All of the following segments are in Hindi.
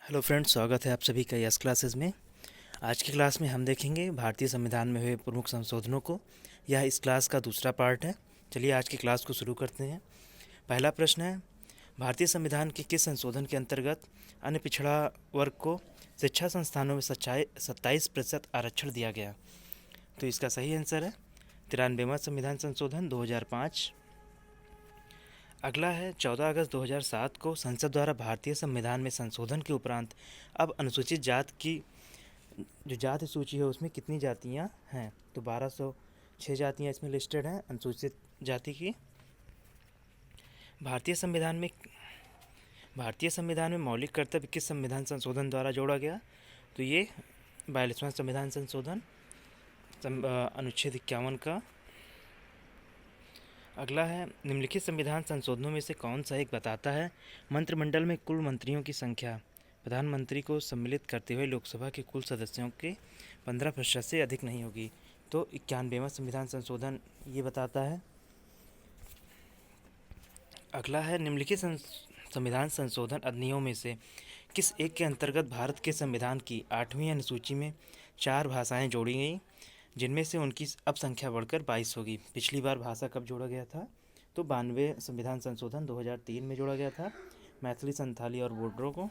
हेलो फ्रेंड्स, स्वागत है आप सभी का यस क्लासेस में। आज की क्लास में हम देखेंगे भारतीय संविधान में हुए प्रमुख संशोधनों को। यह इस क्लास का दूसरा पार्ट है। चलिए आज की क्लास को शुरू करते हैं। पहला प्रश्न है, भारतीय संविधान के किस संशोधन के अंतर्गत अन्य पिछड़ा वर्ग को शिक्षा संस्थानों में 27% आरक्षण दिया गया? तो इसका सही आंसर है 93वां संविधान संशोधन 2005। अगला है, 14 अगस्त 2007 को संसद द्वारा भारतीय संविधान में संशोधन के उपरांत अब अनुसूचित जात की जो जाति सूची है उसमें कितनी जातियां हैं? तो 1206 जातियां इसमें लिस्टेड हैं अनुसूचित जाति की। भारतीय संविधान में मौलिक कर्तव्य किस संविधान संशोधन द्वारा जोड़ा गया? तो ये 42वां संविधान संशोधन अनुच्छेद 51 का। अगला है, निम्नलिखित संविधान संशोधनों में से कौन सा एक बताता है मंत्रिमंडल में कुल मंत्रियों की संख्या प्रधानमंत्री को सम्मिलित करते हुए लोकसभा के कुल सदस्यों के 15% से अधिक नहीं होगी? तो 91वां संविधान संशोधन ये बताता है। अगला है, निम्नलिखित संविधान संशोधन अधिनियमों में से किस एक के अंतर्गत भारत के संविधान की 8वीं अनुसूची में 4 भाषाएं जोड़ी गई, जिनमें से उनकी अब संख्या बढ़कर 22 होगी? पिछली बार भाषा कब जोड़ा गया था? तो 92 संविधान संशोधन 2003 में जोड़ा गया था, मैथिली, संथाली और बोडो को।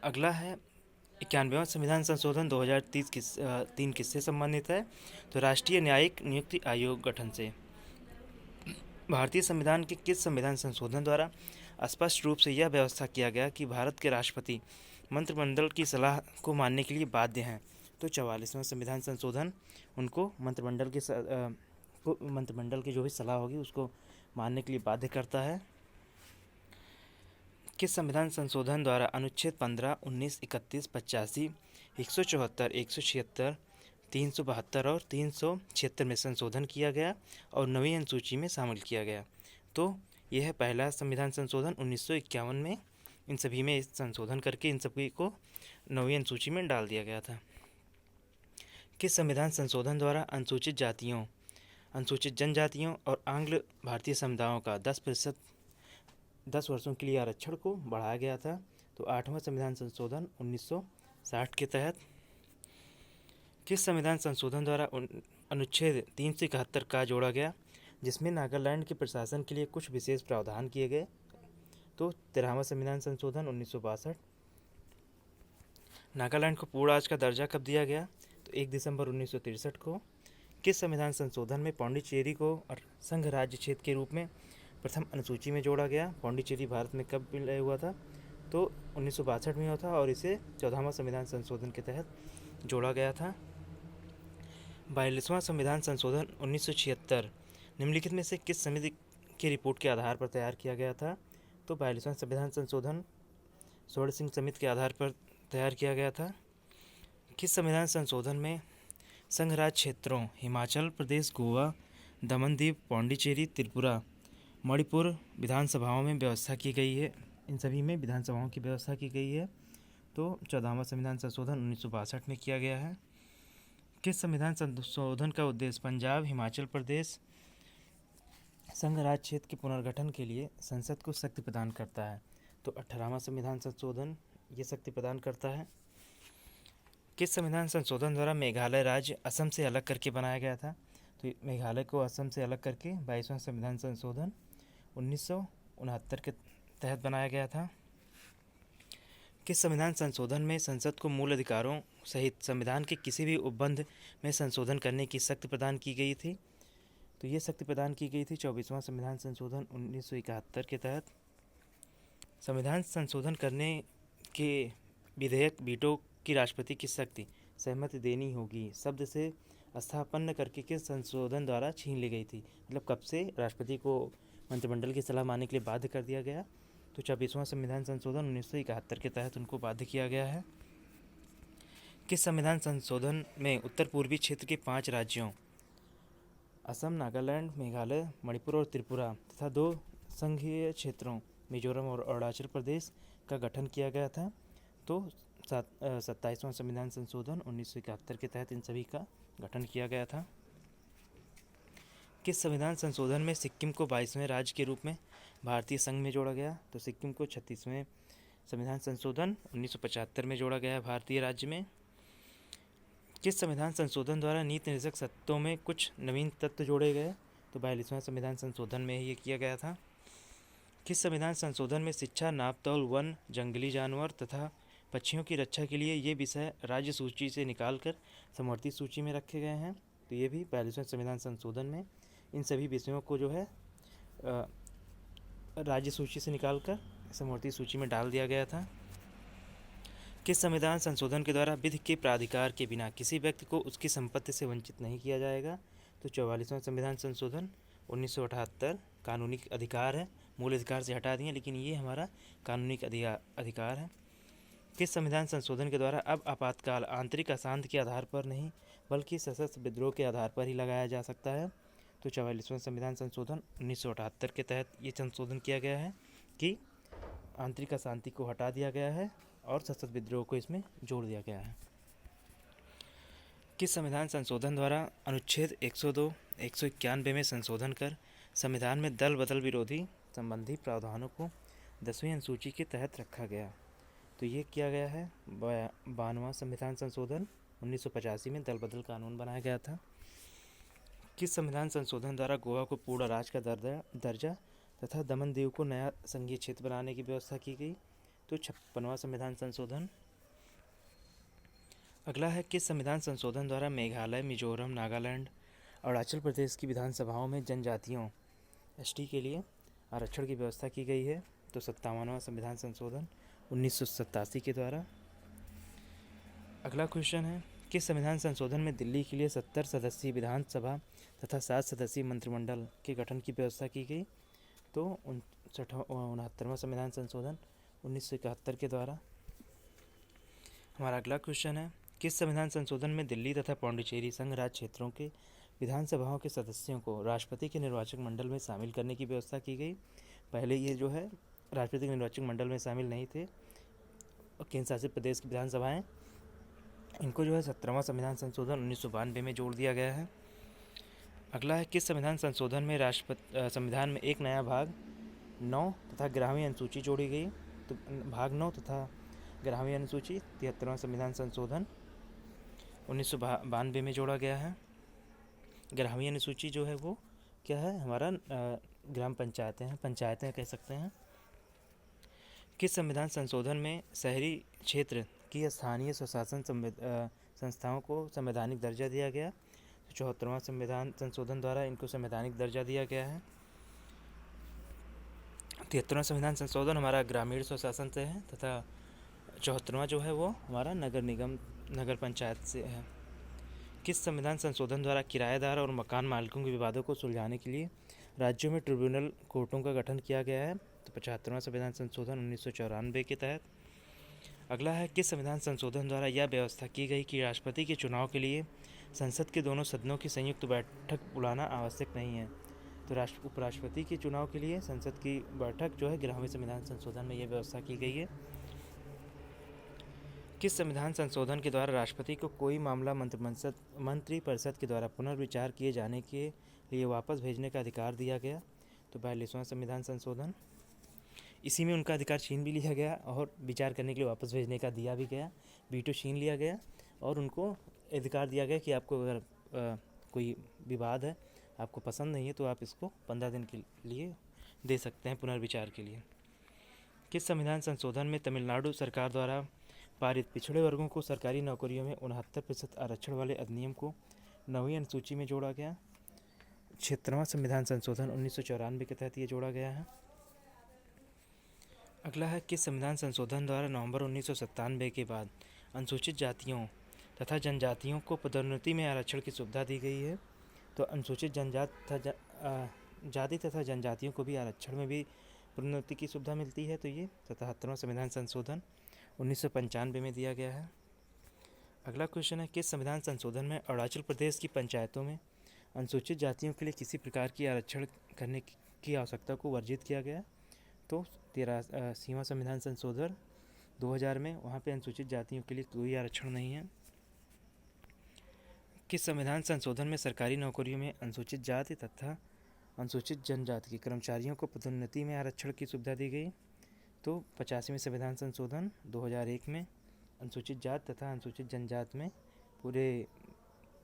अगला है, 91वां संविधान संशोधन 2003 किससे संबंधित है? तो राष्ट्रीय न्यायिक नियुक्ति आयोग गठन से। भारतीय संविधान के किस संविधान संशोधन द्वारा स्पष्ट रूप से यह व्यवस्था किया गया कि भारत के राष्ट्रपति मंत्रिमंडल की सलाह को मानने के लिए बाध्य हैं? तो 44वां संविधान संशोधन उनको मंत्रिमंडल की जो भी सलाह होगी उसको मानने के लिए बाध्य करता है। किस संविधान संशोधन द्वारा अनुच्छेद 15, 19, 31, 85, 174, 176, 372 और 376 में संशोधन किया गया और नवीं अनुसूची में शामिल किया गया? तो यह है पहला संविधान संशोधन 1951 में। इन सभी में संशोधन करके इन सभी को नवीं अनुसूची में डाल दिया गया था। किस संविधान संशोधन द्वारा अनुसूचित जातियों, अनुसूचित जनजातियों और आंग्ल भारतीय समुदायों का 10 वर्षों के लिए आरक्षण को बढ़ाया गया था? तो 8वां संविधान संशोधन 1960 के तहत। किस संविधान संशोधन द्वारा अनुच्छेद 371 का जोड़ा गया, जिसमें नागालैंड के प्रशासन के लिए कुछ विशेष प्रावधान किए गए? तो 13वां संविधान संशोधन 1962। नागालैंड को पूर्ण राज्य का दर्जा कब दिया गया? तो 1 दिसंबर 1963 को। किस संविधान संशोधन में पौंडीचेरी को संघ राज्य क्षेत्र के रूप में प्रथम अनुसूची में जोड़ा गया? पौंडीचेरी भारत में कब विलय हुआ था? तो 1962 में हुआ था और इसे 14वां संविधान संशोधन के तहत जोड़ा गया था। 42वां संविधान संशोधन 1976 निम्नलिखित में से किस समिति की रिपोर्ट के आधार पर तैयार किया गया था? तो 42वां संविधान संशोधन स्वर्ण सिंह समिति के आधार पर तैयार किया गया था। किस संविधान संशोधन में संघ राज्य क्षेत्रों हिमाचल प्रदेश, गोवा, दमन दीव, पौंडीचेरी, त्रिपुरा, मणिपुर विधानसभाओं में व्यवस्था की गई है? इन सभी में विधानसभाओं की व्यवस्था की गई है। तो 14वां संविधान संशोधन 1962 में किया गया है। किस संविधान संशोधन का उद्देश्य पंजाब, हिमाचल प्रदेश संघ राज्य क्षेत्र के पुनर्गठन के लिए संसद को शक्ति प्रदान करता है? तो 18वां संविधान संशोधन ये शक्ति प्रदान करता है। किस संविधान संशोधन द्वारा मेघालय राज्य असम से अलग करके बनाया गया था? तो मेघालय को असम से अलग करके 22वां संविधान संशोधन 1969 के तहत बनाया गया था। किस संविधान संशोधन में संसद को मूल अधिकारों सहित संविधान के किसी भी उपबंध में संशोधन करने की शक्ति प्रदान की गई थी? तो ये शक्ति प्रदान की गई थी 24वां संविधान संशोधन 1971 के तहत। संविधान संशोधन करने के विधेयक वीटो की राष्ट्रपति की शक्ति सहमति देनी होगी शब्द से स्थापन करके किस संशोधन द्वारा छीन ली गई थी? मतलब कब से राष्ट्रपति को मंत्रिमंडल की सलाह मानने के लिए बाध्य कर दिया गया? तो 24वां संविधान संशोधन 1971 के तहत उनको बाध्य किया गया है। किस संविधान संशोधन में उत्तर पूर्वी क्षेत्र के 5 राज्यों असम, नागालैंड, मेघालय, मणिपुर और त्रिपुरा तथा 2 संघीय क्षेत्रों मिजोरम और अरुणाचल प्रदेश का गठन किया गया था? तो 27वां संविधान संशोधन 1971 के तहत इन सभी का गठन किया गया था। किस संविधान संशोधन में सिक्किम को 22वें राज्य के रूप में भारतीय संघ में जोड़ा गया? तो सिक्किम को 36वें संविधान संशोधन 1975 में जोड़ा गया है भारतीय राज्य में। किस संविधान संशोधन द्वारा नीति निर्देशक सत्रों में कुछ नवीन तत्व जोड़े गए? तो 42वां संविधान संशोधन में ये किया गया था। किस संविधान संशोधन में शिक्षा, नापतौल, वन, जंगली जानवर तथा पक्षियों की रक्षा के लिए ये विषय राज्य सूची से निकालकर समवर्ती सूची में रखे गए हैं? तो ये भी 42वें संविधान संशोधन में इन सभी विषयों को जो है राज्य सूची से निकालकर समवर्ती सूची में डाल दिया गया था। किस संविधान संशोधन के द्वारा विधि के प्राधिकार के बिना किसी व्यक्ति को उसकी संपत्ति से वंचित नहीं किया जाएगा? तो 44वां संविधान संशोधन 1978 कानूनी अधिकार है, मूल अधिकार से हटा दिए, लेकिन ये हमारा कानूनी अधिकार है। किस संविधान संशोधन के द्वारा अब आपातकाल आंतरिक अशांति के आधार पर नहीं बल्कि सशस्त्र विद्रोह के आधार पर ही लगाया जा सकता है? तो 44वां संविधान संशोधन 1978 के तहत ये संशोधन किया गया है कि आंतरिक अशांति को हटा दिया गया है और सशस्त्र विद्रोह को इसमें जोड़ दिया गया है। किस संविधान संशोधन द्वारा अनुच्छेद 102, 191 में संशोधन कर संविधान में दल बदल विरोधी संबंधी प्रावधानों को 10वीं अनुसूची के तहत रखा गया? तो ये किया गया है 52वां संविधान संशोधन 1985 में दल बदल कानून बनाया गया था। किस संविधान संशोधन द्वारा गोवा को पूर्ण राज्य का दर्जा तथा दमन दीव को नया संघीय क्षेत्र बनाने की व्यवस्था की गई? तो 56वां संविधान संशोधन। अगला है किस संविधान संशोधन द्वारा मेघालय, मिजोरम, नागालैंड, अरुणाचल प्रदेश की विधानसभाओं में जनजातियों एसटी के लिए आरक्षण की व्यवस्था की गई है? तो 57वां संविधान संशोधन 1987 के द्वारा। अगला क्वेश्चन है किस संविधान संशोधन में दिल्ली के लिए 70 सदस्यीय विधानसभा तथा 7 सदस्यीय मंत्रिमंडल के गठन की व्यवस्था की गई? तो 69वां संविधान संशोधन 1971 के द्वारा। हमारा अगला क्वेश्चन है किस संविधान संशोधन में दिल्ली तथा पौंडीचेरी संघ राज्य क्षेत्रों के विधानसभाओं के सदस्यों को राष्ट्रपति के निर्वाचक मंडल में शामिल करने की व्यवस्था की गई? पहले ये जो है राष्ट्रपति के निर्वाचक मंडल में शामिल नहीं थे और केंद्र शासित प्रदेश की विधानसभाएं, इनको जो है 17वां संविधान संशोधन 1992 में जोड़ दिया गया है। अगला है किस संविधान संशोधन में संविधान में एक नया भाग 9 तथा 11वीं अनुसूची जोड़ी गई? तो भाग 9 तथा 11वीं अनुसूची 73वां संविधान संशोधन 1992 में जोड़ा गया है। 11वीं अनुसूची जो है वो क्या है हमारा ग्राम पंचायतें कह सकते हैं। किस संविधान संशोधन में शहरी क्षेत्र की स्थानीय स्वशासन संस्थाओं को संवैधानिक दर्जा दिया गया? तो 74वां संविधान संशोधन द्वारा इनको संवैधानिक दर्जा दिया गया है। 73वां संविधान संशोधन हमारा ग्रामीण स्वशासन से है तथा 74वां जो है वो हमारा नगर निगम नगर पंचायत से है। किस संविधान संशोधन द्वारा किराएदार और मकान मालिकों के विवादों को सुलझाने के लिए राज्यों में ट्रिब्यूनल कोर्टों का गठन किया गया है? तो 75वां संविधान संशोधन 1994 के तहत। अगला है किस संविधान संशोधन द्वारा यह व्यवस्था की गई कि राष्ट्रपति के चुनाव के लिए संसद के दोनों सदनों की संयुक्त बैठक बुलाना आवश्यक नहीं है? तो उपराष्ट्रपति के चुनाव के लिए संसद की बैठक जो है 11वें संविधान संशोधन में यह व्यवस्था की गई है। किस संविधान संशोधन के द्वारा राष्ट्रपति को कोई मामला मंत्रिपरिषद के द्वारा पुनर्विचार किए जाने के लिए वापस भेजने का अधिकार दिया गया? तो 42वां संविधान संशोधन। इसी में उनका अधिकार छीन भी लिया गया और विचार करने के लिए वापस भेजने का दिया भी गया, वीटो छीन लिया गया और उनको अधिकार दिया गया कि आपको अगर कोई विवाद है, आपको पसंद नहीं है, तो आप इसको 15 दिन के लिए दे सकते हैं पुनर्विचार के लिए। किस संविधान संशोधन में तमिलनाडु सरकार द्वारा पारित पिछड़े वर्गों को सरकारी नौकरियों में 69% आरक्षण वाले अधिनियम को 9वीं अनुसूची में जोड़ा गया? 76वां संविधान संशोधन 1994 के तहत ये जोड़ा गया है। अगला है किस संविधान संशोधन द्वारा नवंबर 1997 के बाद अनुसूचित जातियों तथा जनजातियों को पदोन्नति में आरक्षण की सुविधा दी गई है? तो अनुसूचित जाति तथा जनजातियों को भी आरक्षण में भी पदोन्नति की सुविधा मिलती है। तो ये 77वां संविधान संशोधन 1995 में दिया गया है। अगला क्वेश्चन है किस संविधान संशोधन में अरुणाचल प्रदेश की पंचायतों में अनुसूचित जातियों के लिए किसी प्रकार की आरक्षण करने की आवश्यकता को वर्जित किया गया? तो 83वां संविधान संशोधन 2000 में वहाँ पे अनुसूचित जातियों के लिए कोई आरक्षण नहीं है। किस संविधान संशोधन में सरकारी नौकरियों में अनुसूचित जाति तथा अनुसूचित जनजाति के कर्मचारियों को पदोन्नति में आरक्षण की सुविधा दी गई? तो 85वें संविधान संशोधन 2001 में अनुसूचित जात तथा अनुसूचित जनजात में पूरे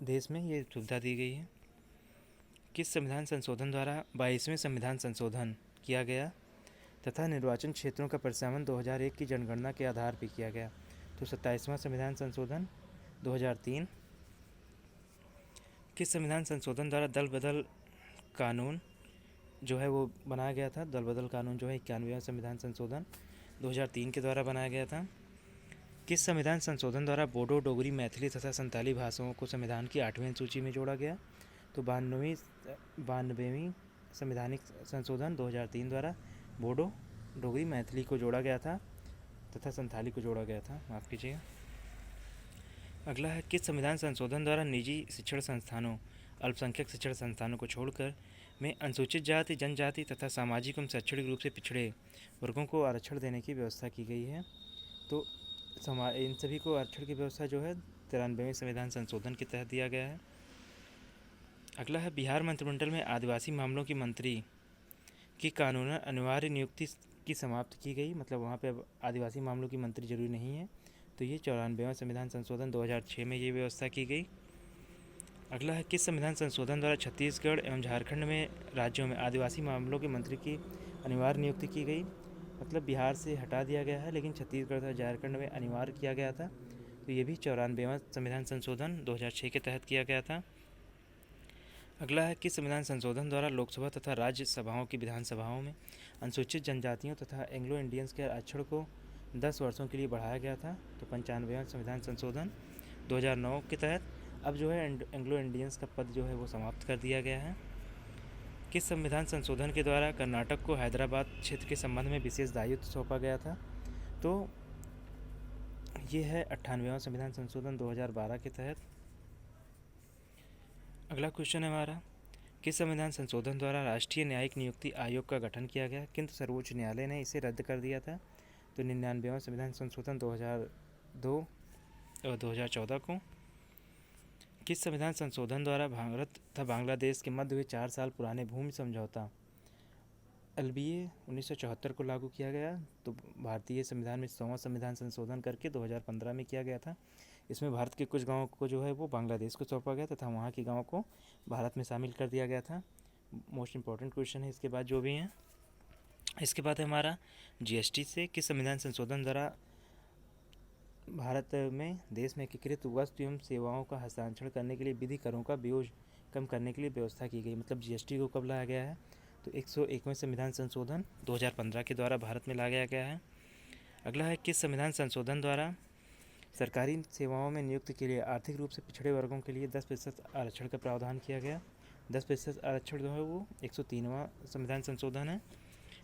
देश में ये सुविधा दी गई है। किस संविधान संशोधन द्वारा 22वें संविधान संशोधन किया गया तथा निर्वाचन क्षेत्रों का प्रस्तावन 2001 की जनगणना के आधार पर किया गया? तो 27वां संविधान संशोधन 2003। किस संविधान संशोधन द्वारा दल बदल कानून जो है वो बनाया गया था? दल बदल कानून जो है 91वां संविधान संशोधन 2003 के द्वारा बनाया गया था। किस संविधान संशोधन द्वारा बोडो, डोगरी, मैथिली तथा संताली भाषाओं को संविधान की 8वीं सूची में जोड़ा गया? तो 92वीं संवैधानिक संशोधन 2003 द्वारा बोडो, डोगरी, मैथिली को जोड़ा गया था तथा संताली को जोड़ा गया था, माफ़ कीजिएगा। अगला है किस संविधान संशोधन द्वारा निजी शिक्षण संस्थानों, अल्पसंख्यक शिक्षण संस्थानों को छोड़कर में अनुसूचित जाति, जनजाति तथा सामाजिक एवं शैक्षणिक रूप से पिछड़े वर्गों को आरक्षण देने की व्यवस्था की गई है? तो इन सभी को आरक्षण की व्यवस्था जो है 93वें संविधान संशोधन के तहत दिया गया है। अगला है बिहार मंत्रिमंडल में आदिवासी मामलों की मंत्री की कानूनन अनिवार्य नियुक्ति की समाप्त की गई, मतलब वहाँ पे अब आदिवासी मामलों की मंत्री जरूरी नहीं है। तो ये 94वां संविधान संशोधन 2006 में ये व्यवस्था की गई। अगला है किस संविधान संशोधन द्वारा छत्तीसगढ़ एवं झारखंड में राज्यों में आदिवासी मामलों के मंत्री की अनिवार्य नियुक्ति की गई? मतलब बिहार से हटा दिया गया है लेकिन छत्तीसगढ़ तथा झारखंड में अनिवार्य किया गया था। तो ये भी 94वां संविधान संशोधन 2006 के तहत किया गया था। अगला है किस संविधान संशोधन द्वारा लोकसभा तथा राज्य सभाओं की विधानसभाओं में अनुसूचित जनजातियों तथा एंग्लो इंडियंस के आरक्षण को 10 वर्षों के लिए बढ़ाया गया था? तो 95वां संविधान संशोधन 2009 के तहत अब जो है एंग्लो इंडियंस का पद जो है वो समाप्त कर दिया गया है। किस संविधान संशोधन के द्वारा कर्नाटक को हैदराबाद क्षेत्र के संबंध में विशेष दायित्व सौंपा गया था? तो ये है 98वां संविधान संशोधन 2012 के तहत। अगला क्वेश्चन है हमारा किस संविधान संशोधन द्वारा राष्ट्रीय न्यायिक नियुक्ति आयोग का गठन किया गया किंतु सर्वोच्च न्यायालय ने इसे रद्द कर दिया था? तो 99वां संविधान संशोधन 2002 और 2014 को। किस संविधान संशोधन द्वारा भारत तथा बांग्लादेश के मध्य हुए 4 साल पुराने भूमि समझौता LBA 1974 को लागू किया गया? तो भारतीय संविधान में 100वां संविधान संशोधन करके 2015 में किया गया था। इसमें भारत के कुछ गांवों को जो है वो बांग्लादेश को सौंपा गया तथा वहाँ के गांवों को भारत में शामिल कर दिया गया था। मोस्ट इंपॉर्टेंट क्वेश्चन है इसके बाद जो भी हैं। इसके बाद है हमारा GST से किस संविधान संशोधन द्वारा भारत में देश में एकीकृत वस्तु एवं सेवाओं का हस्तांतरण करने के लिए विधि करों का बोझ कम करने के लिए व्यवस्था की गई? मतलब GST को कब लाया गया है? तो 101वें संविधान संशोधन 2015 के द्वारा भारत में लाया गया है। अगला है किस संविधान संशोधन द्वारा सरकारी सेवाओं में नियुक्ति के लिए आर्थिक रूप से पिछड़े वर्गों के लिए 10% आरक्षण का प्रावधान किया गया? 10% आरक्षण जो है वो 103वां संविधान संशोधन है।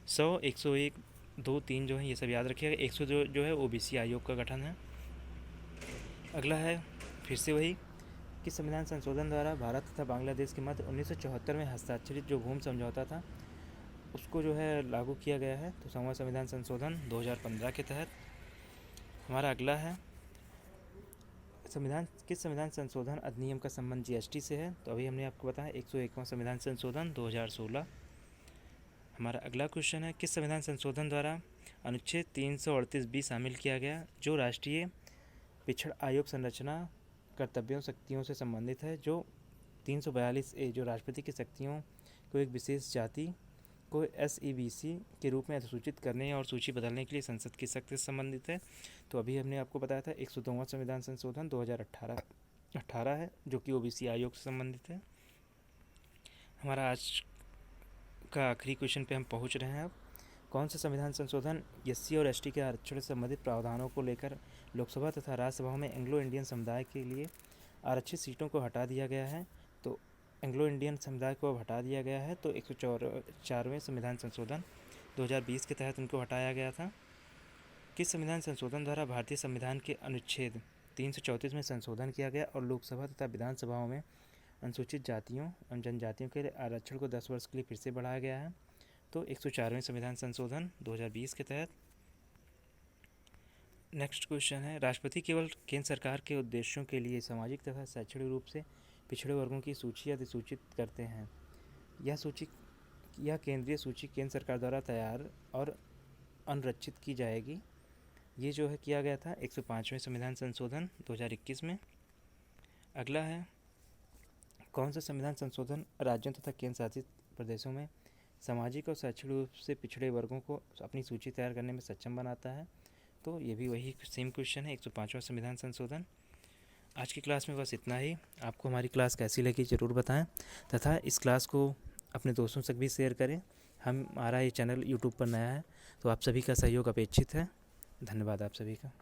100, 101, 2, 3 जो है ये सब याद रखिएगा। 100 जो है OBC आयोग का गठन है। अगला है फिर से वही किस संविधान संशोधन द्वारा भारत तथा बांग्लादेश के मध्य 1974 में हस्ताक्षरित जो भूमि समझौता था उसको जो है लागू किया गया है? तो 100वां संविधान संशोधन 2015 के तहत। हमारा अगला है किस संविधान संशोधन अधिनियम का संबंध GST से है? तो अभी हमने आपको बताया 101वां संविधान संशोधन 2016। हमारा अगला क्वेश्चन है किस संविधान संशोधन द्वारा अनुच्छेद 338B शामिल किया गया जो राष्ट्रीय पिछड़ आयोग संरचना कर्तव्यों शक्तियों से संबंधित है? जो 342A जो राष्ट्रपति की शक्तियों को एक विशेष जाति को SEBC के रूप में अधिसूचित करने और सूची बदलने के लिए संसद की शक्ति से संबंधित है। तो अभी हमने आपको बताया था 102वां संविधान संशोधन 2018 है जो कि OBC आयोग से संबंधित है। हमारा आज का आखिरी क्वेश्चन पे हम पहुंच रहे हैं। अब कौन सा संविधान संशोधन SC और ST के आरक्षण से संबंधित प्रावधानों को लेकर लोकसभा तथा राज्यसभाओं में एंग्लो इंडियन समुदाय के लिए आरक्षित सीटों को हटा दिया गया है? तो एंग्लो इंडियन समुदाय को अब हटा दिया गया है। तो 104वें संविधान संशोधन 2020 के तहत उनको हटाया गया था। किस संविधान संशोधन द्वारा भारतीय संविधान के अनुच्छेद 334 में संशोधन किया गया और लोकसभा तथा विधानसभाओं में अनुसूचित जातियों एवं जनजातियों के आरक्षण को 10 वर्ष के लिए फिर से बढ़ाया गया है? तो 104वें संविधान संशोधन 2020 के तहत। नेक्स्ट क्वेश्चन है राष्ट्रपति केवल केंद्र सरकार के उद्देश्यों के लिए सामाजिक तथा शैक्षणिक रूप से पिछड़े वर्गों की सूची अधिसूचित करते हैं? यह केंद्रीय सूची केंद्र सरकार द्वारा तैयार और अनुरक्षित की जाएगी। ये जो है किया गया था 105वें संविधान संशोधन 2021 में। अगला है, कौन सा संविधान संशोधन राज्यों तथा केंद्र शासित प्रदेशों में सामाजिक और शैक्षिक रूप से पिछड़े वर्गों को अपनी सूची तैयार करने में सक्षम बनाता है। तो ये भी वही सेम क्वेश्चन है, 105वां संविधान संशोधन। आज की क्लास में बस इतना ही। आपको हमारी क्लास कैसी लगी ज़रूर बताएं तथा इस क्लास को अपने दोस्तों तक भी शेयर करें। हमारा ये चैनल यूट्यूब पर नया है तो आप सभी का सहयोग अपेक्षित है। धन्यवाद आप सभी का।